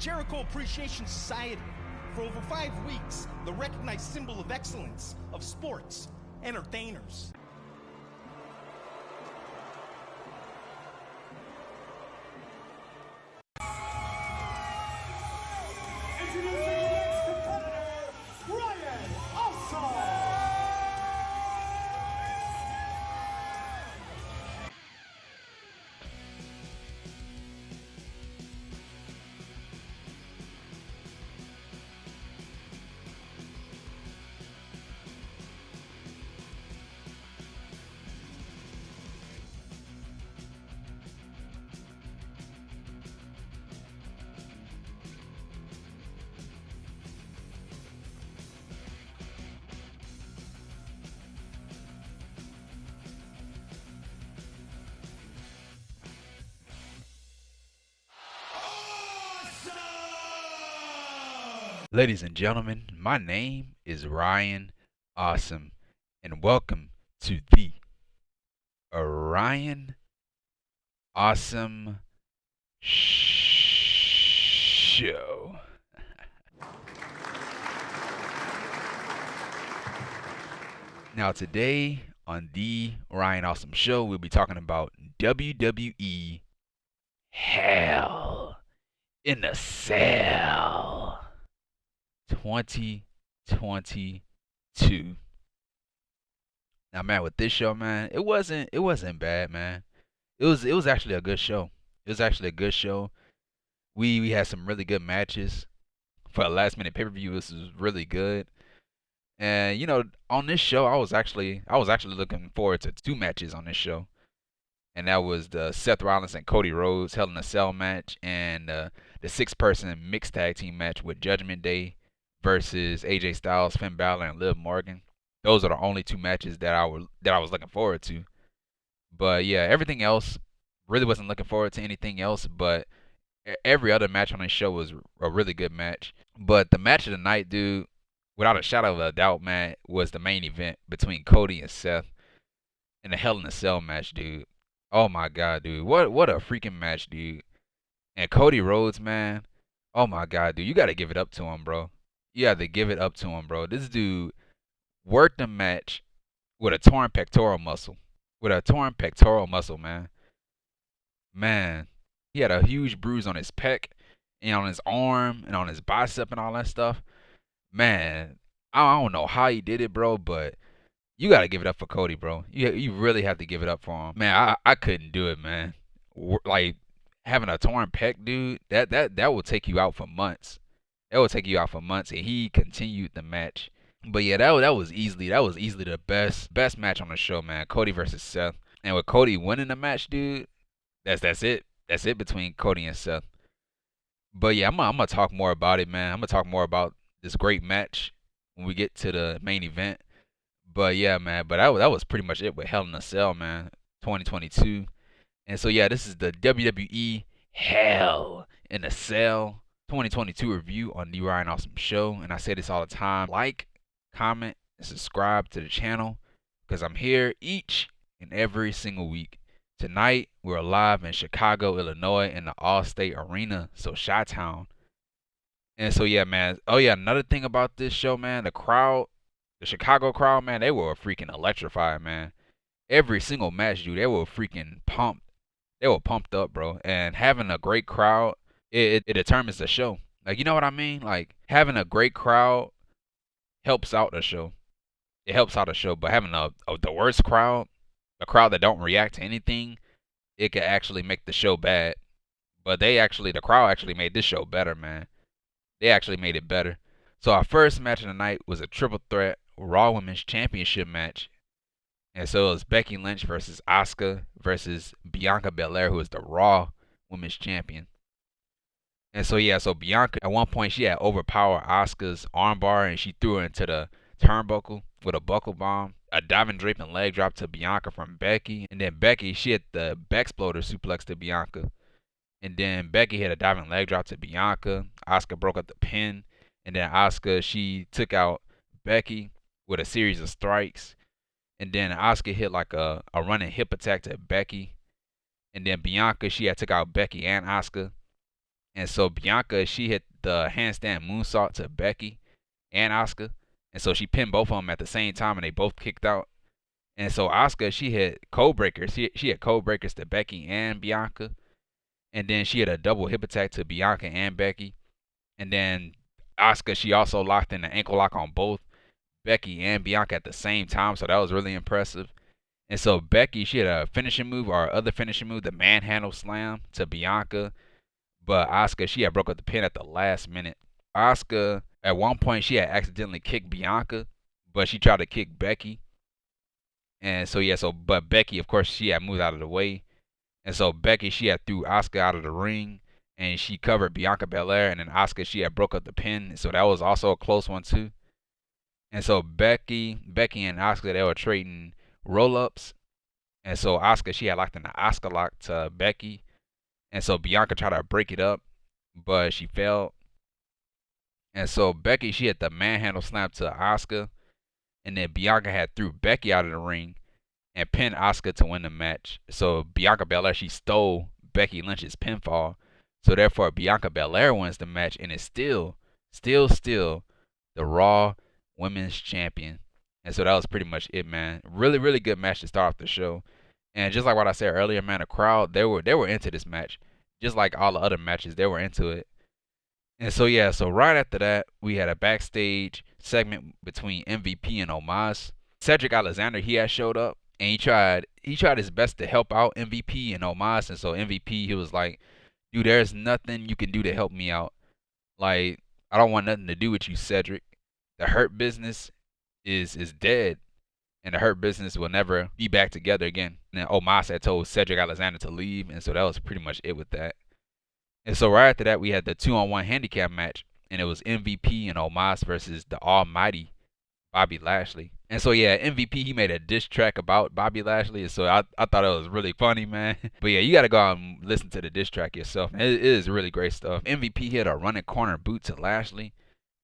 Jericho Appreciation Society. For over 5 weeks, the recognized symbol of excellence of sports entertainers. Introducing the next competitor, Ryan Asuka. Ladies and gentlemen, my name is Ryan Awesome, and welcome to the Ryan Awesome Show. Now today on the Ryan Awesome Show, we'll be talking about WWE Hell in a Cell 2022. Now, man, with this show, man, it wasn't bad, man. It was actually a good show. It was actually a good show. We had some really good matches for a last minute pay-per-view. This was really good. And you know, on this show, I was actually looking forward to 2 matches on this show. And that was the Seth Rollins and Cody Rhodes Hell in a Cell match, and the 6-person mixed tag team match with Judgment Day versus AJ Styles, Finn Balor, and Liv Morgan. Those are the only 2 matches that I was looking forward to. But yeah, everything else, really wasn't looking forward to anything else. But every other match on this show was a really good match. But the match of the night, dude, without a shadow of a doubt, man, was the main event between Cody and Seth in the Hell in a Cell match, dude. Oh my God, dude, what a freaking match, dude. And Cody Rhodes, man, oh my God, dude, you got to give it up to him, bro. You have to give it up to him, bro. This dude worked the match with a torn pectoral muscle. Man. Man, he had a huge bruise on his pec and on his arm and on his bicep and all that stuff. Man, I don't know how he did it, bro, but you got to give it up for Cody, bro. You really have to give it up for him. Man, I couldn't do it, man. Like, having a torn pec, dude, that will take you out for months. That will take you out for months, and he continued the match. But yeah, that was easily the best match on the show, man. Cody versus Seth, and with Cody winning the match, dude, that's it. That's it between Cody and Seth. But yeah, I'm gonna talk more about it, man. I'm gonna talk more about this great match when we get to the main event. But yeah, man. But that was pretty much it with Hell in a Cell, man. 2022. And so yeah, this is the WWE Hell in a Cell 2022 review on the Ryan Awesome Show. And I say this all the time: like, comment, and subscribe to the channel, because I'm here each and every single week. Tonight we're live in Chicago, Illinois, in the All-State Arena, so Chi-Town. And so yeah, man. Oh yeah, another thing about this show, man, the crowd, the Chicago crowd, man, they were freaking electrified, man. Every single match, dude, they were freaking pumped. They were pumped up, bro. And having a great crowd, it determines the show. Like, you know what I mean? Like, having a great crowd helps out the show. It helps out the show. But having the worst crowd, a crowd that don't react to anything, it could actually make the show bad. But the crowd actually made this show better, man. They actually made it better. So our first match of the night was a triple threat Raw Women's Championship match. And so it was Becky Lynch versus Asuka versus Bianca Belair, who is the Raw Women's Champion. And so yeah, so Bianca, at one point, she had overpowered Asuka's armbar, and she threw her into the turnbuckle with a buckle bomb. A diving draping leg drop to Bianca from Becky. And then Becky, she hit the Backsploder suplex to Bianca. And then Becky hit a diving leg drop to Bianca. Asuka broke up the pin. And then Asuka, she took out Becky with a series of strikes. And then Asuka hit like a running hip attack to Becky. And then Bianca, she had took out Becky and Asuka. And so Bianca, she hit the handstand moonsault to Becky and Asuka. And so she pinned both of them at the same time, and they both kicked out. And so Asuka, she hit code breakers. She hit code breakers to Becky and Bianca. And then she had a double hip attack to Bianca and Becky. And then Asuka, she also locked in the ankle lock on both Becky and Bianca at the same time. So that was really impressive. And so Becky, she had a finishing move or other finishing move, the manhandle slam to Bianca. But Asuka, she had broke up the pin at the last minute. Asuka, at one point, she had accidentally kicked Bianca, but she tried to kick Becky. And so, yeah, but Becky, of course, she had moved out of the way. And so Becky, she had threw Asuka out of the ring, and she covered Bianca Belair. And then Asuka, she had broke up the pin. So that was also a close one, too. And so Becky and Asuka, they were trading roll-ups. And so Asuka, she had locked in the Asuka lock to Becky. And so Bianca tried to break it up, but she failed. And so Becky, she hit the manhandle slam to Asuka. And then Bianca had threw Becky out of the ring and pinned Asuka to win the match. So Bianca Belair, she stole Becky Lynch's pinfall. So therefore, Bianca Belair wins the match and is still the Raw Women's Champion. And so that was pretty much it, man. Really, really good match to start off the show. And just like what I said earlier, man, the crowd, they were into this match. Just like all the other matches, they were into it. And so, yeah, so right after that, we had a backstage segment between MVP and Omos. Cedric Alexander, he had showed up, and he tried his best to help out MVP and Omos. And so MVP, he was like, dude, there's nothing you can do to help me out. Like, I don't want nothing to do with you, Cedric. The Hurt Business is dead. And the Hurt Business will never be back together again. And then Omos had told Cedric Alexander to leave, and so that was pretty much it with that. And so right after that, we had the 2-on-1 handicap match, and it was MVP and Omos versus the almighty Bobby Lashley. And so, yeah, MVP, he made a diss track about Bobby Lashley, and so I thought it was really funny, man. But yeah, you got to go out and listen to the diss track yourself. It is really great stuff. MVP hit a running corner boot to Lashley,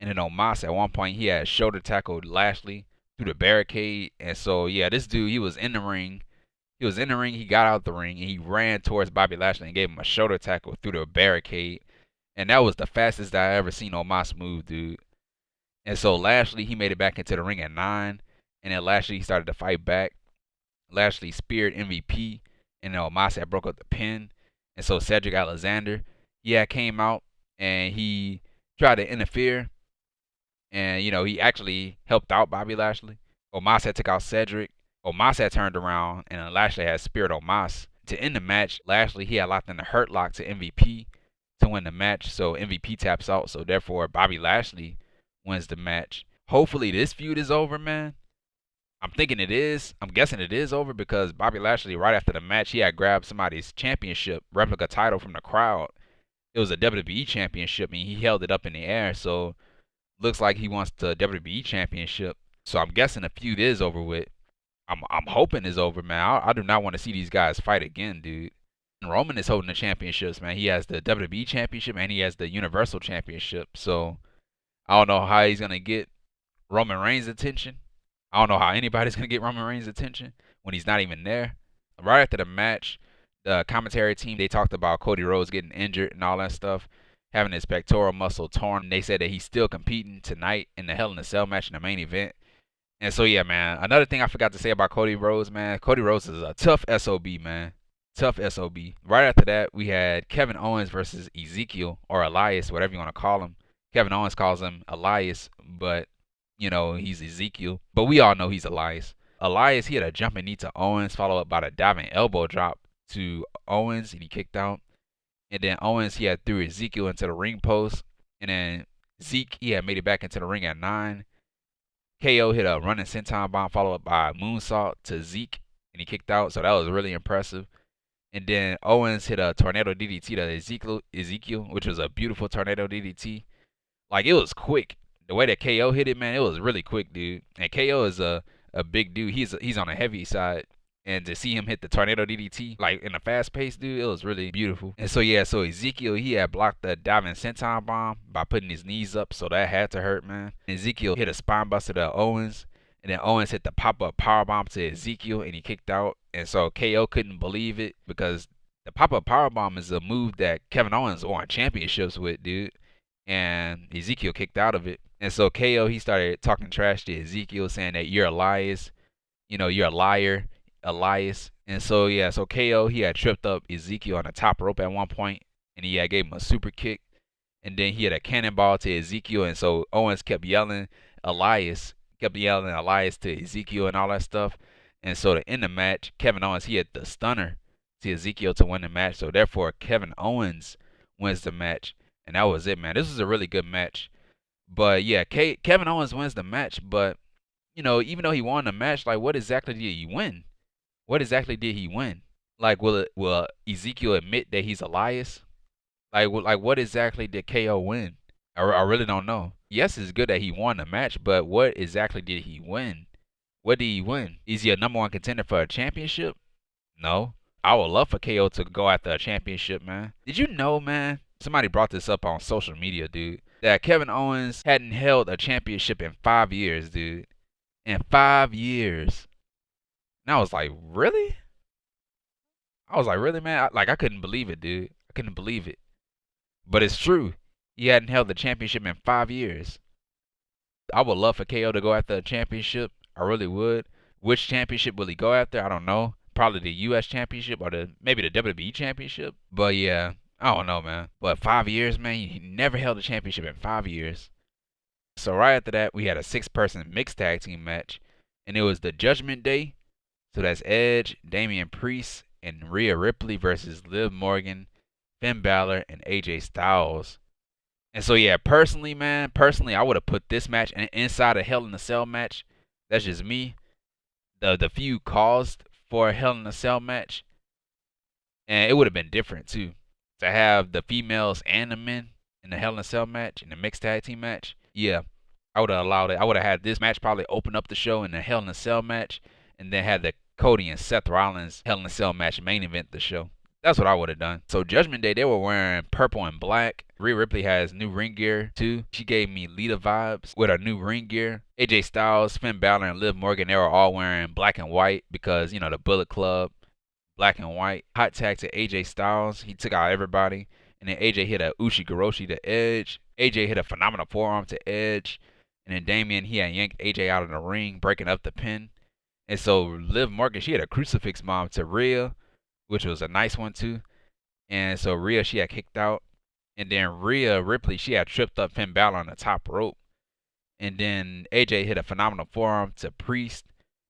and then Omos, at one point, he had shoulder tackled Lashley through the barricade. And so, yeah, this dude, he was in the ring. He got out the ring, and he ran towards Bobby Lashley and gave him a shoulder tackle through the barricade. And that was the fastest I ever seen Omos move, dude. And so Lashley, he made it back into the ring at 9. And then Lashley started to fight back. Lashley speared MVP, and then Omos had broke up the pin. And so Cedric Alexander, he had came out, and he tried to interfere. And, you know, he actually helped out Bobby Lashley. Omos had took out Cedric. Omos had turned around, and then Lashley had speared Omos. To end the match, Lashley, he had locked in the Hurt Lock to MVP to win the match. So MVP taps out. So therefore, Bobby Lashley wins the match. Hopefully this feud is over, man. I'm thinking it is. I'm guessing it is over because Bobby Lashley, right after the match, he had grabbed somebody's championship replica title from the crowd. It was a WWE championship, and he held it up in the air. So looks like he wants the WWE championship. So I'm guessing the feud is over with. I'm hoping it's over, man. I do not want to see these guys fight again, dude. And Roman is holding the championships, man. He has the WWE championship and he has the Universal championship. So I don't know how he's gonna get Roman Reigns' attention. I don't know how anybody's gonna get Roman Reigns' attention when he's not even there. Right after the match, the commentary team, they talked about Cody Rhodes getting injured and all that stuff, having his pectoral muscle torn. They said that he's still competing tonight in the Hell in a Cell match in the main event. And so, yeah, man, another thing I forgot to say about Cody Rhodes, man. Cody Rhodes is a tough SOB, man. Tough SOB. Right after that, we had Kevin Owens versus Ezekiel, or Elias, whatever you want to call him. Kevin Owens calls him Elias, but, you know, he's Ezekiel. But we all know he's Elias. Elias, he had a jumping knee to Owens, followed up by a diving elbow drop to Owens, and he kicked out. And then Owens, he had threw Ezekiel into the ring post. And then Zeke, he had made it back into the ring at 9. KO hit a running senton bomb followed up by a moonsault to Zeke, and he kicked out. So that was really impressive. And then Owens hit a tornado DDT to Ezekiel, which was a beautiful tornado DDT. Like, it was quick. The way that KO hit it, man, it was really quick, dude. And KO is a big dude. He's on the heavy side. And to see him hit the tornado DDT, like in a fast pace, dude, it was really beautiful. And so, yeah, so Ezekiel, he had blocked the diving senton bomb by putting his knees up, so that had to hurt, man. Ezekiel hit a spine buster to Owens, and then Owens hit the pop-up powerbomb to Ezekiel, and he kicked out. And so KO couldn't believe it because The pop-up powerbomb is a move that Kevin Owens won championships with, dude. And Ezekiel kicked out of it. And so KO, he started talking trash to Ezekiel, saying that you're Elias. You're a liar, Elias. And so, yeah, so KO, he had tripped up Ezekiel on the top rope at one point, and he had gave him a super kick. And then he had a cannonball to Ezekiel, and so Owens kept yelling Elias to Ezekiel and all that stuff. And so to end the match, Kevin Owens, he had the stunner to Ezekiel to win the match. So therefore, Kevin Owens wins the match. And that was it, man. This was a really good match. But yeah, Kevin Owens wins the match. But, even though he won the match, like, what exactly did he win? What exactly did he win? Like, will Ezekiel admit that he's Elias? Like, what exactly did KO win? I really don't know. Yes, it's good that he won the match, but what exactly did he win? What did he win? Is he a #1 contender for a championship? No. I would love for KO to go after a championship, man. Did you know, man? Somebody brought this up on social media, dude. That Kevin Owens hadn't held a championship in 5 years, dude. In 5 years. And I was like, really? I was like, really, man? I couldn't believe it, dude. I couldn't believe it. But it's true. He hadn't held the championship in 5 years. I would love for KO to go after a championship. I really would. Which championship will he go after? I don't know. Probably the U.S. championship or maybe the WWE championship. But yeah, I don't know, man. But 5 years, man, he never held a championship in 5 years. So right after that, we had a 6-person mixed tag team match. And it was the Judgment Day. So that's Edge, Damian Priest, and Rhea Ripley versus Liv Morgan, Finn Balor, and AJ Styles. And so yeah, personally, I would have put this match inside a Hell in a Cell match. That's just me. The feud caused for a Hell in a Cell match, and it would have been different too. To have the females and the men in the Hell in a Cell match, in the mixed tag team match. Yeah, I would have allowed it. I would have had this match probably open up the show in the Hell in a Cell match, and then had the Cody and Seth Rollins Hell in a Cell match main event the show. That's what I would have done. So Judgment Day, they were wearing purple and black. Rhea Ripley has new ring gear too. She gave me Lita vibes with her new ring gear. AJ Styles, Finn Balor, and Liv Morgan, they were all wearing black and white because, the Bullet Club, black and white. Hot tag to AJ Styles. He took out everybody. And then AJ hit a Ushigoroshi to Edge. AJ hit a phenomenal forearm to Edge. And then Damian, he had yanked AJ out of the ring, breaking up the pin. And so Liv Morgan, she had a crucifix bomb to Rhea, which was a nice one too. And so Rhea, she had kicked out. And then Rhea Ripley, she had tripped up Finn Balor on the top rope. And then AJ hit a phenomenal forearm to Priest.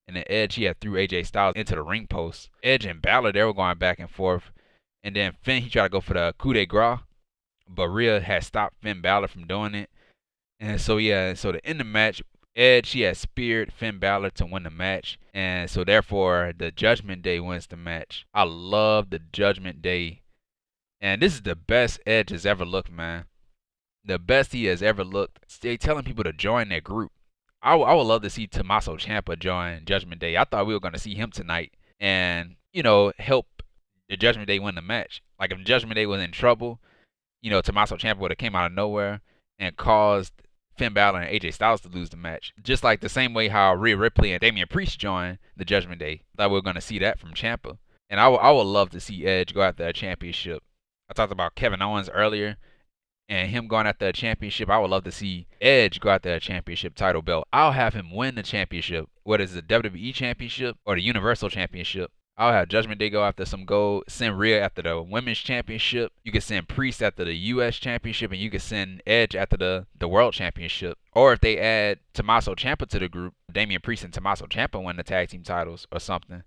And then Edge, he had threw AJ Styles into the ring post. Edge and Balor, they were going back and forth. And then Finn, he tried to go for the coup de grace. But Rhea had stopped Finn Balor from doing it. And so, yeah, so to end the match, Edge, he had speared Finn Balor to win the match. And so, therefore, the Judgment Day wins the match. I love the Judgment Day. And this is the best Edge has ever looked, man. The best he has ever looked. They telling people to join their group. I would love to see Tommaso Ciampa join Judgment Day. I thought we were going to see him tonight and, help the Judgment Day win the match. Like, if Judgment Day was in trouble, Tommaso Ciampa would have came out of nowhere and caused Finn Balor and AJ Styles to lose the match. Just like the same way how Rhea Ripley and Damian Priest joined the Judgment Day. Thought we were going to see that from Ciampa. And I would love to see Edge go after a championship. I talked about Kevin Owens earlier and him going after a championship. I would love to see Edge go after a championship title belt. I'll have him win the championship, whether it's the WWE championship or the Universal championship. I'll have Judgment Day go after some gold, send Rhea after the women's championship. You can send Priest after the U.S. championship, and you can send Edge after the world championship. Or if they add Tommaso Ciampa to the group, Damian Priest and Tommaso Ciampa win the tag team titles or something.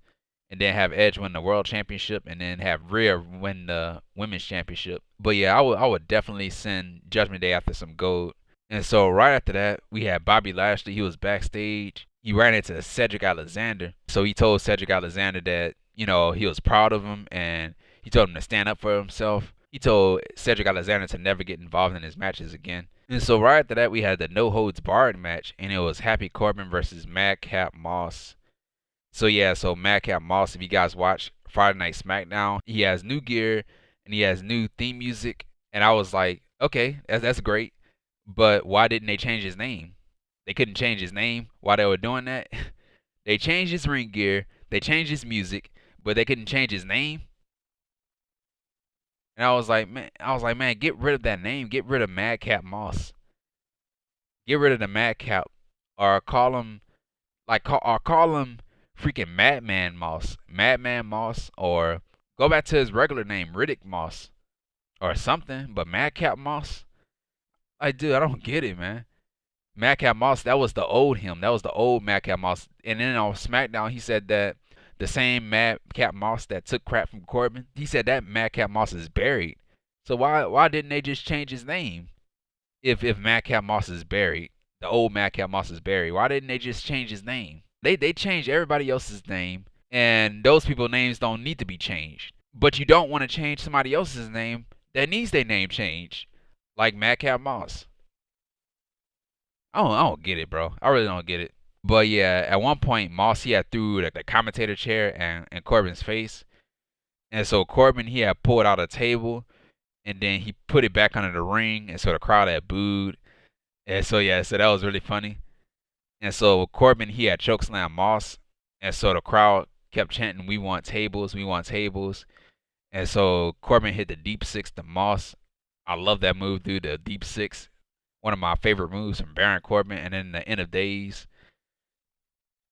And then have Edge win the world championship, and then have Rhea win the women's championship. But yeah, I would definitely send Judgment Day after some gold. And so right after that, we had Bobby Lashley. He was backstage. He ran into Cedric Alexander. So he told Cedric Alexander that, he was proud of him, and he told him to stand up for himself. He told Cedric Alexander to never get involved in his matches again. And so right after that, we had the No Holds Barred match, and it was Happy Corbin versus Madcap Moss. So yeah, so Madcap Moss, if you guys watch Friday Night SmackDown, he has new gear and he has new theme music. And I was like, okay, that's great. But why didn't they change his name? They couldn't change his name while they were doing that. They changed his ring gear, they changed his music, but they couldn't change his name. And I was like, man, get rid of that name. Get rid of Madcap Moss. Get rid of the Madcap, or call him call him freaking Madman Moss, or go back to his regular name, Riddick Moss, or something. But Madcap Moss, like, dude, I don't get it, man. Madcap Moss, that was the old him. That was the old Madcap Moss. And then on SmackDown, he said that the same Madcap Moss that took crap from Corbin, he said that Madcap Moss is buried. So why didn't they just change his name? If Madcap Moss is buried, the old Madcap Moss is buried, why didn't they just change his name? They changed everybody else's name, and those people's names don't need to be changed. But you don't want to change somebody else's name that needs their name changed, like Madcap Moss. I don't get it, bro. I really don't get it. But yeah, at one point, Moss, he had threw the commentator chair in Corbin's face. And so Corbin, he had pulled out a table, and then he put it back under the ring, and so the crowd had booed. And so yeah, so that was really funny. And so Corbin, he had chokeslammed Moss, and so the crowd kept chanting, "We want tables, we want tables." And so Corbin hit the deep six to Moss. I love that move, dude, the deep six. One of my favorite moves from Baron Corbin, and then the End of Days.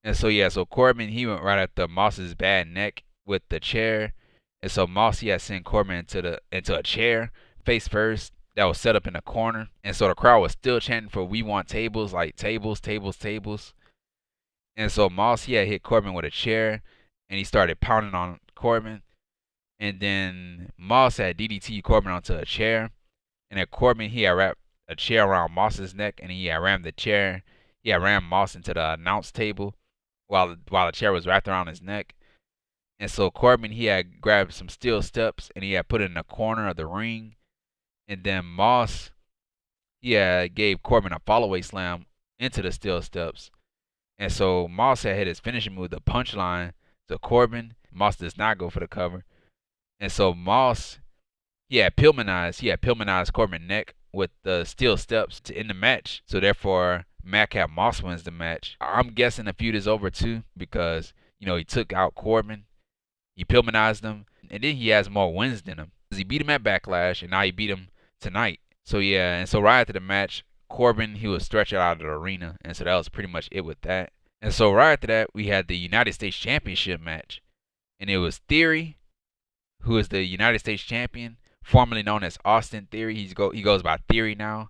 And so yeah, so Corbin, he went right after Moss's bad neck with the chair. And so Moss, he had sent Corbin into a chair face first that was set up in the corner. And so the crowd was still chanting for "We want tables," like tables, tables, tables. And so Moss, he had hit Corbin with a chair, and he started pounding on Corbin. And then Moss had DDT Corbin onto a chair. And then Corbin, he had wrapped a chair around Moss's neck, and he had rammed the chair. He had rammed Moss into the announce table while the chair was wrapped around his neck. And so Corbin, he had grabbed some steel steps, and he had put it in the corner of the ring. And then Moss, he had gave Corbin a follow-away slam into the steel steps. And so Moss had hit his finishing move, the punchline, to Corbin. Moss does not go for the cover. And so Moss, he had Pillmanized Corbin's neck with the steel steps to end the match. So therefore, Madcap Moss wins the match. I'm guessing the feud is over too, because he took out Corbin, he Pillmanized him, and then he has more wins than him. He beat him at Backlash, and now he beat him tonight. So yeah, and so right after the match, Corbin, he was stretched out of the arena, and so that was pretty much it with that. And so right after that, we had the United States Championship match, and it was Theory, who is the United States Champion, formerly known as Austin Theory. He goes by Theory now,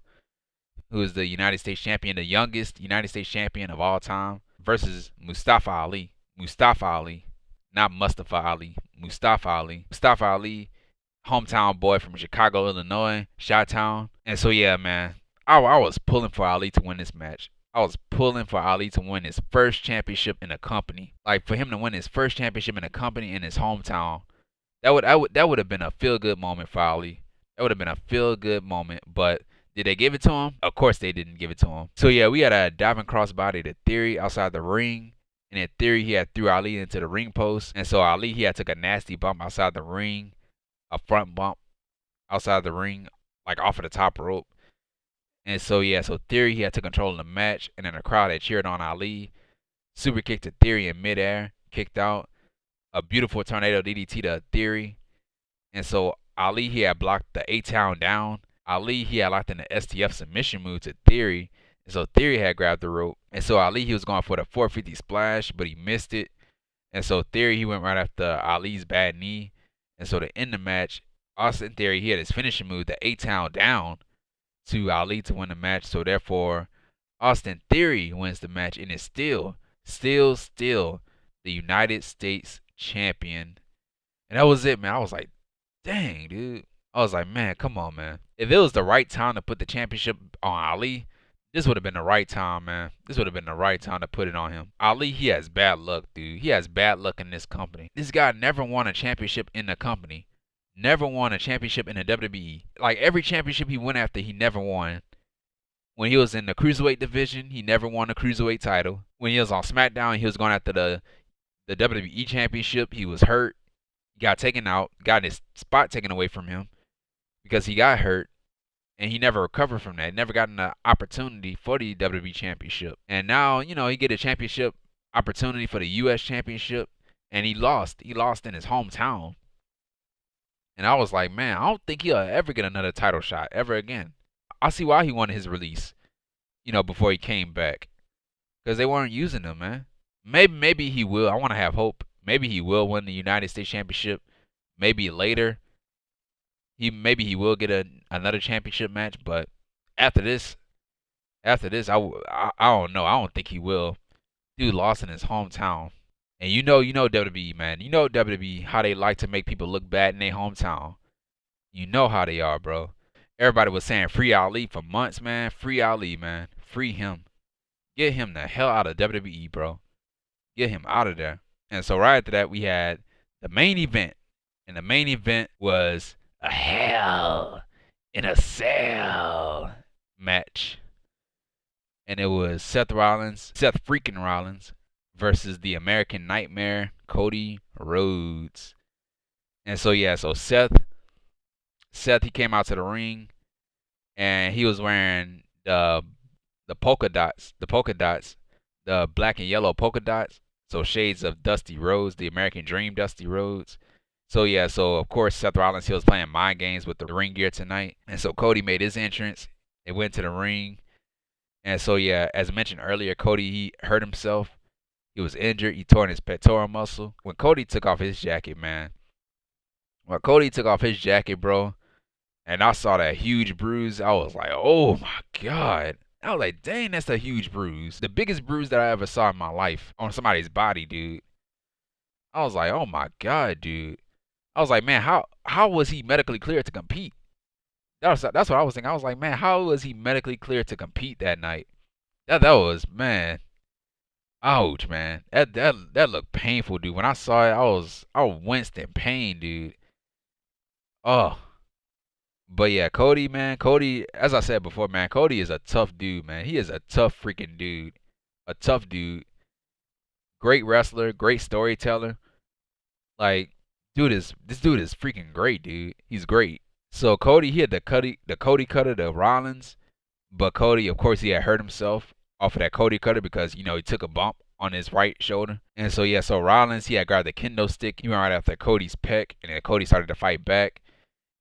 who is the United States Champion, the youngest United States Champion of all time, versus Mustafa Ali. Mustafa Ali, not Mustafa Ali. Mustafa Ali. Mustafa Ali, hometown boy from Chicago, Illinois, Chi-Town. And so yeah, man, I was pulling for Ali to win this match. I was pulling for Ali to win his first championship in the company. Like, for him to win his first championship in the company in his hometown. That would have been a feel-good moment for Ali. That would have been a feel-good moment, but did they give it to him? Of course they didn't give it to him. So yeah, we had a diving crossbody to Theory outside the ring. And in Theory, he had threw Ali into the ring post. And so Ali, he had took a nasty bump outside the ring. A front bump outside the ring, like off of the top rope. And so yeah, so Theory, he had took control of the match. And then the crowd had cheered on Ali. Super kick to Theory in midair. Kicked out. A beautiful tornado DDT to Theory. And so Ali, he had blocked the A-Town down. Ali, he had locked in the STF submission move to Theory. And so Theory had grabbed the rope. And so Ali, he was going for the 450 splash, but he missed it. And so Theory, he went right after Ali's bad knee. And so to end the match, Austin Theory, he had his finishing move, the A-Town down, to Ali to win the match. So therefore, Austin Theory wins the match and is still the United States Champion. And that was it, man. I was like, dang, dude. I was like, man, come on, man. If it was the right time to put the championship on Ali, this would have been the right time, man. This would have been the right time to put it on him. Ali, he has bad luck, dude. He has bad luck in this company. This guy never won a championship in the company. Never won a championship in the WWE. Like, every championship he went after, he never won. When he was in the Cruiserweight division, he never won a Cruiserweight title. When he was on SmackDown, he was going after the WWE Championship. He was hurt. He got taken out. Got his spot taken away from him because he got hurt. And he never recovered from that. Never got an opportunity for the WWE Championship. And now, he get a championship opportunity for the U.S. Championship. And he lost. He lost in his hometown. And I was like, man, I don't think he'll ever get another title shot ever again. I see why he wanted his release, before he came back. Because they weren't using him, man. Maybe he will. I want to have hope. Maybe he will win the United States Championship. Maybe later. Maybe he will get another championship match. But after this, I don't know. I don't think he will. Dude lost in his hometown. And you know WWE, man. You know WWE, how they like to make people look bad in their hometown. You know how they are, bro. Everybody was saying free Ali for months, man. Free Ali, man. Free him. Get him the hell out of WWE, bro. Get him out of there. And so right after that, we had the main event. And the main event was a Hell in a Cell match. And it was Seth freaking Rollins, versus the American Nightmare, Cody Rhodes. And so Seth, he came out to the ring, and he was wearing the polka dots, the black and yellow polka dots. So shades of Dusty Rhodes, the American Dream Dusty Rhodes. So of course Seth Rollins, he was playing mind games with the ring gear tonight. And so Cody made his entrance. They went to the ring. And so as mentioned earlier, Cody, he hurt himself. He was injured. He tore his pectoral muscle. When Cody took off his jacket, man. Bro, and I saw that huge bruise, I was like, oh my God. I was like, dang, that's a huge bruise. The biggest bruise that I ever saw in my life on somebody's body, dude. I was like, oh my God, dude. I was like, man, how was he medically cleared to compete? That's what I was thinking. I was like, man, how was he medically cleared to compete that night? That was, man. Ouch, man. That looked painful, dude. When I saw it, I winced in pain, dude. Oh. But yeah, Cody, man. Cody, as I said before, man, Cody is a tough dude, man. He is a tough freaking dude. A tough dude. Great wrestler, great storyteller. Like, this dude is freaking great, dude. He's great. So Cody, he had the Cody cutter to Rollins. But Cody, of course, he had hurt himself off of that Cody cutter because, he took a bump on his right shoulder. And so so Rollins, he had grabbed the kendo stick. He went right after Cody's pec, and then Cody started to fight back.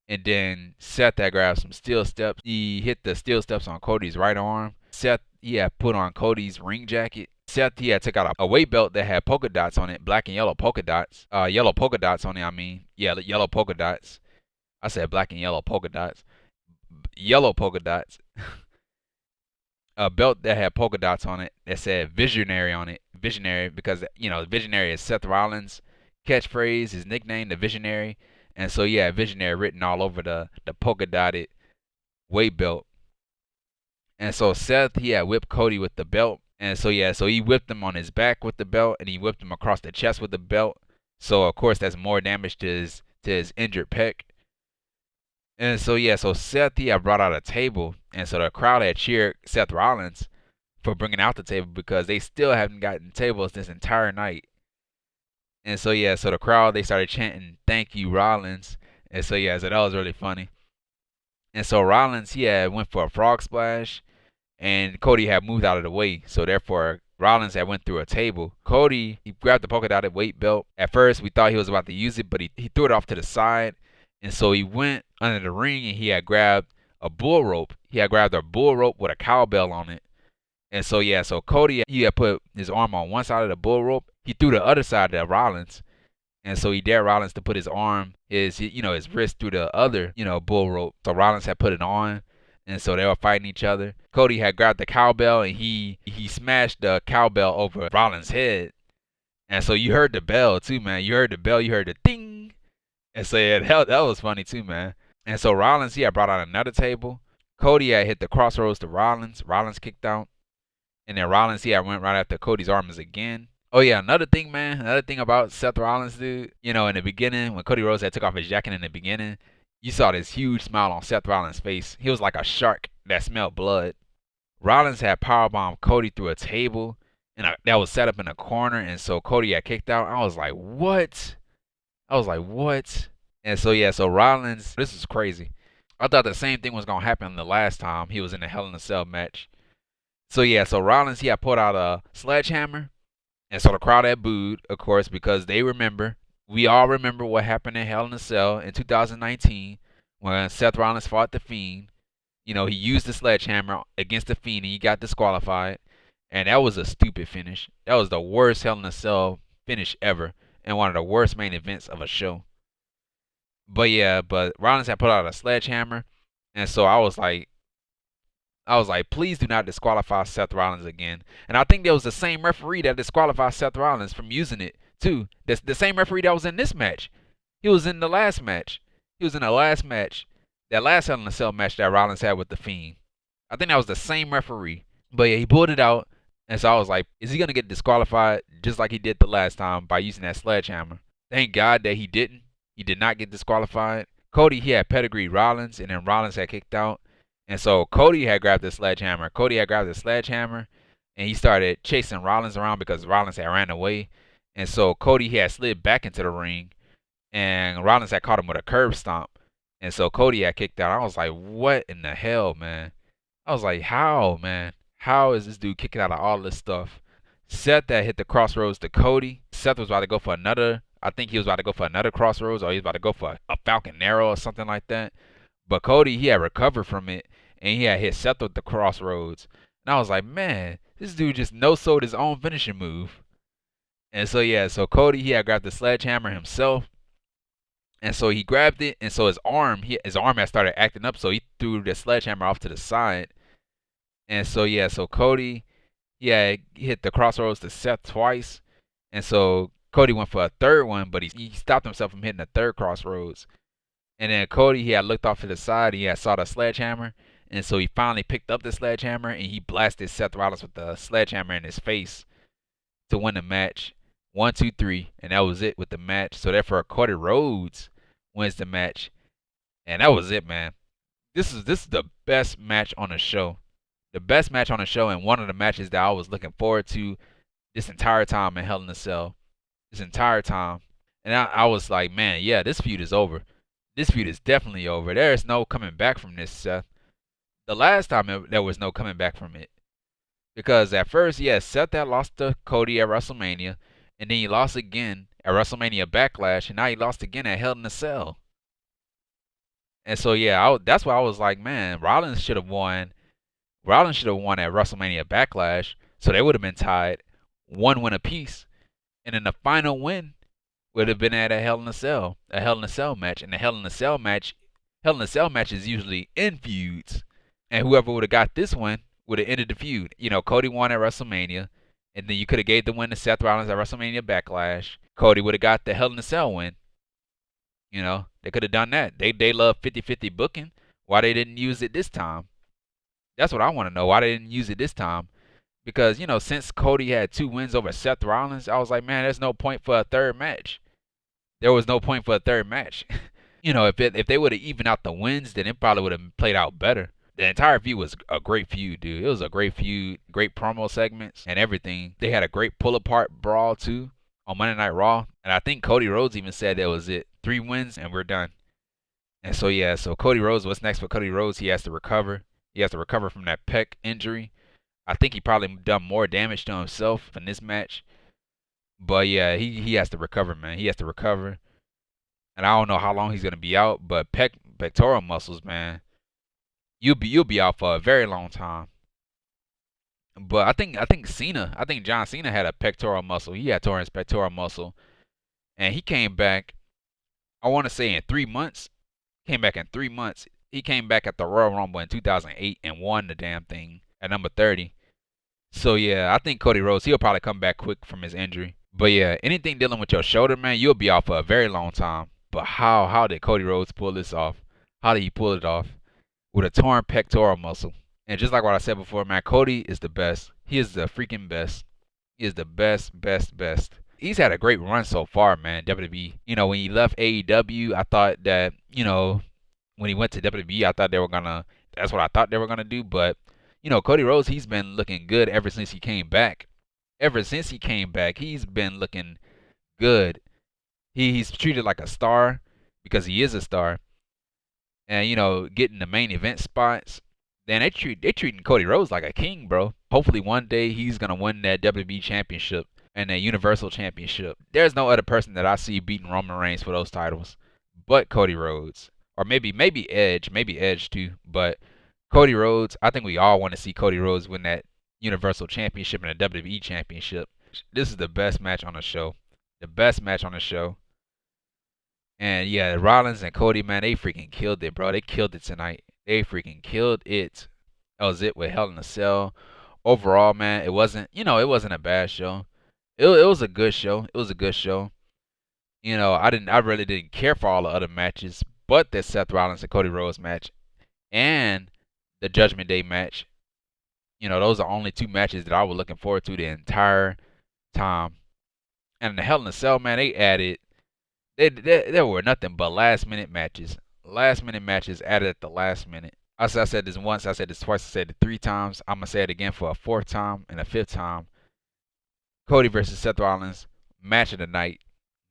And then Seth had grabbed some steel steps. He hit the steel steps on Cody's right arm. Seth, he had put on Cody's ring jacket. Seth, he had took out a weight belt that had polka dots on it, black and yellow polka dots. Yellow polka dots on it, I mean. Yeah, yellow polka dots. I said black and yellow polka dots. Yellow polka dots. A belt that had polka dots on it that said Visionary on it. Visionary because, Visionary is Seth Rollins' catchphrase, his nickname, the Visionary. And so, Visionary written all over the polka dotted weight belt. And so Seth, he had whipped Cody with the belt. And so, so he whipped him on his back with the belt, and he whipped him across the chest with the belt. So, of course, that's more damage to his injured pec. And so, so Seth, he had brought out a table. And so the crowd had cheered Seth Rollins for bringing out the table because they still haven't gotten tables this entire night. And so, so the crowd, they started chanting, "Thank you, Rollins." And so, so that was really funny. And so Rollins, he had went for a frog splash, and Cody had moved out of the way. So therefore, Rollins had went through a table. Cody, he grabbed the polka dotted weight belt. At first, we thought he was about to use it, but he threw it off to the side. And so he went under the ring, and he had grabbed a bull rope. He had grabbed a bull rope with a cowbell on it. And so, so Cody, he had put his arm on one side of the bull rope. He threw the other side to Rollins. And so he dared Rollins to put his arm, his wrist through the other, bull rope. So Rollins had put it on. And so they were fighting each other. Cody had grabbed the cowbell, and he smashed the cowbell over Rollins' head. And so you heard the bell too, man. You heard the bell. You heard the ding. And so that was funny too, man. And so Rollins, he had brought out another table. Cody had hit the crossroads to Rollins. Rollins kicked out. And then Rollins, he had went right after Cody's arms again. Oh, yeah, another thing, man. Another thing about Seth Rollins, dude. In the beginning, when Cody Rhodes had took off his jacket in the beginning, you saw this huge smile on Seth Rollins' face. He was like a shark that smelled blood. Rollins had powerbombed Cody through a table, and that was set up in a corner. And so Cody had kicked out. I was like, what? And so, so Rollins, this is crazy. I thought the same thing was going to happen the last time he was in the Hell in a Cell match. So, so Rollins, he had put out a sledgehammer. And so the crowd had booed, of course, because they remember We all remember what happened in Hell in a Cell in 2019 when Seth Rollins fought The Fiend. You know, he used the sledgehammer against The Fiend and he got disqualified. And that was a stupid finish. That was the worst Hell in a Cell finish ever and one of the worst main events of a show. But yeah, but Rollins had put out a sledgehammer. And so I was like, please do not disqualify Seth Rollins again. And I think there was the same referee that disqualified Seth Rollins from using it too. The same referee that was in this match. He was in the last match. He was in the last match. That last Hell in a Cell match that Rollins had with The Fiend. I think that was the same referee. But yeah, he pulled it out. And so I was like, is he going to get disqualified just like he did the last time by using that sledgehammer? Thank God that he didn't. He did not get disqualified. Cody, he had pedigreed Rollins, and then Rollins had kicked out. And so Cody had grabbed the sledgehammer. And he started chasing Rollins around because Rollins had ran away. And so Cody, he had slid back into the ring, and Rollins had caught him with a curb stomp. And so Cody had kicked out. I was like, what in the hell, man? I was like, how, man? How is this dude kicking out of all this stuff? Seth had hit the crossroads to Cody. Seth was about to go for another. I think he was about to go for another crossroads, or he was about to go for a Falcon Arrow or something like that. But Cody, he had recovered from it, and he had hit Seth with the crossroads. And I was like, man, this dude just no-sold his own finishing move. And so, yeah, so Cody, he had grabbed the sledgehammer himself. And so he grabbed it, and so his arm had started acting up, so he threw the sledgehammer off to the side. And so, yeah, so Cody, yeah, hit the crossroads to Seth twice. And so Cody went for a third one, but he stopped himself from hitting the third crossroads. And then Cody, he had looked off to the side. He had saw the sledgehammer. And so he finally picked up the sledgehammer and he blasted Seth Rollins with the sledgehammer in his face to win the match. 1, 2, 3. And that was it with the match. So therefore, Cody Rhodes wins the match. And that was it, man. This is the best match on the show. The best match on the show, and one of the matches that I was looking forward to this entire time in Hell in a Cell. This entire time. And I was like, man, yeah, this feud is over. This feud is definitely over. There is no coming back from this, Seth. The last time there was no coming back from it. Because at first, yes, Seth had lost to Cody at WrestleMania. And then he lost again at WrestleMania Backlash. And now he lost again at Hell in a Cell. And so, yeah, that's why I was like, man, Rollins should have won. Rollins should have won at WrestleMania Backlash. So they would have been tied 1 win apiece. And then the final win would have been at a Hell in a Cell match. And the Hell in a Cell match is usually in feuds. And whoever would have got this one would have ended the feud. You know, Cody won at WrestleMania. And then you could have gave the win to Seth Rollins at WrestleMania Backlash. Cody would have got the Hell in a Cell win. You know, they could have done that. They love 50-50 booking. Why they didn't use it this time? That's what I want to know. Why they didn't use it this time? Because, you know, since Cody had 2 wins over Seth Rollins, I was like, man, there's no point for a third match. There was no point for a third match. You know, if they would have evened out the wins, then it probably would have played out better. The entire feud was a great feud, dude. It was a great feud, great promo segments and everything. They had a great pull-apart brawl, too, on Monday Night Raw. And I think Cody Rhodes even said that was it. 3 wins and we're done. And so, yeah, so Cody Rhodes, what's next for Cody Rhodes? He has to recover. He has to recover from that pec injury. I think he probably done more damage to himself in this match. But, yeah, he has to recover, man. He has to recover. And I don't know how long he's going to be out. But pectoral muscles, man, you'll be out for a very long time. But I think John Cena had a pectoral muscle. He had torn his pectoral muscle. And he came back, I want to say in 3 months. Came back in 3 months. He came back at the Royal Rumble in 2008 and won the damn thing at number 30. So, yeah, I think Cody Rhodes, he'll probably come back quick from his injury. But, yeah, anything dealing with your shoulder, man, you'll be out for a very long time. But how did Cody Rhodes pull this off? How did he pull it off? With a torn pectoral muscle. And just like what I said before, man, Cody is the best. He is the freaking best. He is the best. He's had a great run so far, man, WWE. You know, when he left AEW, I thought that, you know, when he went to WWE, that's what I thought they were going to do. But, you know, Cody Rhodes, he's been looking good ever since he came back. Ever since he came back, he's been looking good. He's treated like a star because he is a star. And, you know, getting the main event spots. Then they treating Cody Rhodes like a king, bro. Hopefully one day he's going to win that WWE championship and a Universal Championship. There's no other person that I see beating Roman Reigns for those titles but Cody Rhodes. Or maybe Edge too. But Cody Rhodes, I think we all want to see Cody Rhodes win that Universal Championship and the WWE Championship. This is the best match on the show. The best match on the show. And yeah, Rollins and Cody, man, they freaking killed it, bro. They killed it tonight. They freaking killed it. That was it with Hell in a Cell. Overall, man, it wasn't a bad show. It was a good show. It was a good show. I really didn't care for all the other matches, but the Seth Rollins and Cody Rhodes match and the Judgment Day match. Those are only two matches that I was looking forward to the entire time. And the Hell in a Cell, man, they added. There were nothing but last minute matches. Last minute matches added at the last minute. I said this once, I said this twice, I said it 3 times. I'm gonna say it again for a 4th time and a 5th time. Cody versus Seth Rollins, match of the night.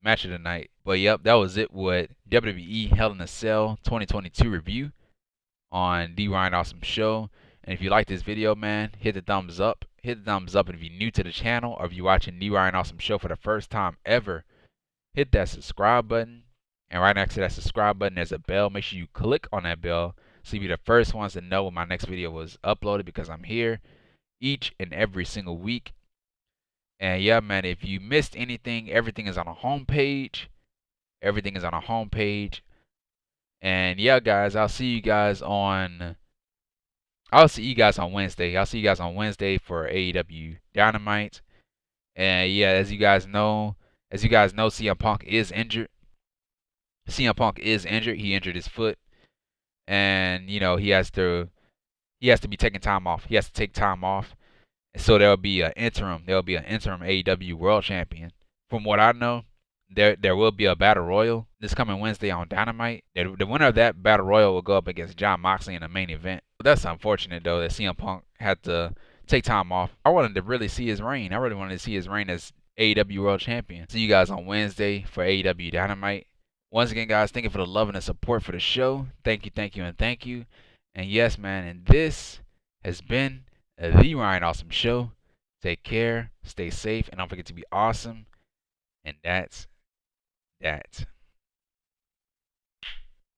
Match of the night. But yep, that was it with WWE Hell in a Cell 2022 review on The Ryan Awesome Show. And if you like this video, man, hit the thumbs up. Hit the thumbs up. And if you're new to the channel or if you're watching The Ryan Awesome Show for the first time ever, hit that subscribe button. And right next to that subscribe button, there's a bell. Make sure you click on that bell so you'll be the first ones to know when my next video was uploaded, because I'm here each and every single week. And yeah, man, if you missed anything, everything is on a homepage. Everything is on a homepage. And yeah, guys, I'll see you guys on Wednesday. I'll see you guys on Wednesday for AEW Dynamite. And yeah, as you guys know, CM Punk is injured. CM Punk is injured. He injured his foot. And he has to be taking time off. He has to take time off. So there'll be an interim AEW World Champion. From what I know, there will be a battle royal this coming Wednesday on Dynamite. The winner of that battle royal will go up against Jon Moxley in the main event. That's unfortunate though that CM Punk had to take time off. I wanted to really see his reign. I really wanted to see his reign as AEW World Champion. See you guys on Wednesday for AEW Dynamite. Once again, guys, thank you for the love and the support for the show. Thank you, and thank you. And yes, man, and this has been The Ryan Awesome Show. Take care, stay safe, and don't forget to be awesome. And that's that.